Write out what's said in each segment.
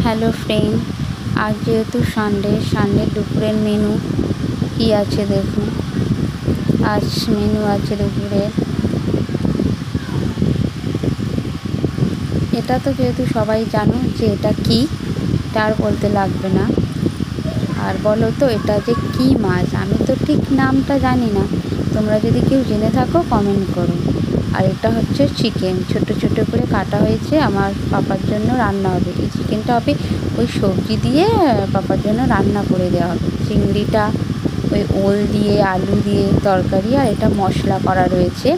Hello friend, আজ যেহেতু Sunday দুপুরের মেনু কি আছে দেখুন। আজ মেনু আছে দুপুরে, এটা তো যেহেতু সবাই জানো যে এটা কি, তার বলতে লাগবে না। আর বলো তো এটা যে কি মাছ, আমি তো ঠিক নামটা জানি না, তোমরা যদি কেউ জেনে থাকো কমেন্ট করো। আর এটা হচ্ছে চিকেন, ছোট ছোট করে কাটা হয়েছে, আমার পাপার জন্য রান্না হবে। এই চিকেনটা হবে ওই সবজি দিয়ে পাপার জন্য রান্না করে দেওয়া হবে। চিংড়িটা ওই ওল দিয়ে আলু দিয়ে তরকারি, আর এটা মশলা করা রয়েছে,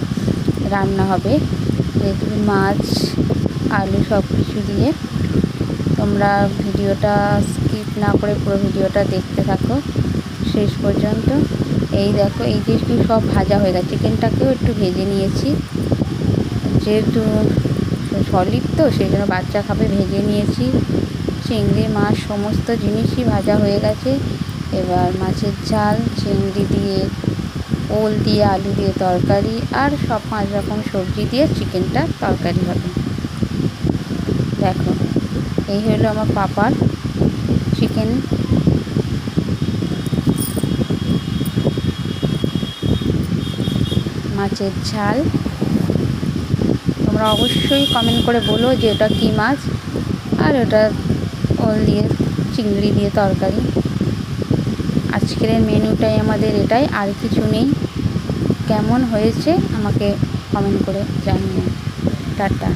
রান্না হবে যেহেতু মাছ আলু সব কিছু দিয়ে। তোমরা ভিডিওটা স্কিপ না করে পুরো ভিডিওটা দেখতে থাকো শেষ পর্যন্ত। এই দেখো, এই যে সব ভাজা হয়ে গেছে, চিকেনটাকেও একটু ভেজে নিয়েছি, যেহেতু সলিড তো সেই জন্য বাচ্চা খাবে, ভেজে নিয়েছি। চিংড়ি মাছ সমস্ত জিনিসই ভাজা হয়ে গেছে। এবার মাছের ঝাল, চিংড়ি দিয়ে ওল দিয়ে আলু দিয়ে তরকারি, আর সব 5 রকম সবজি দিয়ে চিকেনটা তরকারি হবে। দেখো, এই হলো আমার পাপার চিকেন। মাছের ঝাল, তোমরা অবশ্যই কমেন্ট করে বলো যে এটা কী মাছ। আর ওটা ওল দিয়ে চিংড়ি দিয়ে তরকারি। আজকের মেনুটাই আমাদের এটাই, আর কিছু নেই। কেমন হয়েছে আমাকে কমেন্ট করে জানিও। টাটা।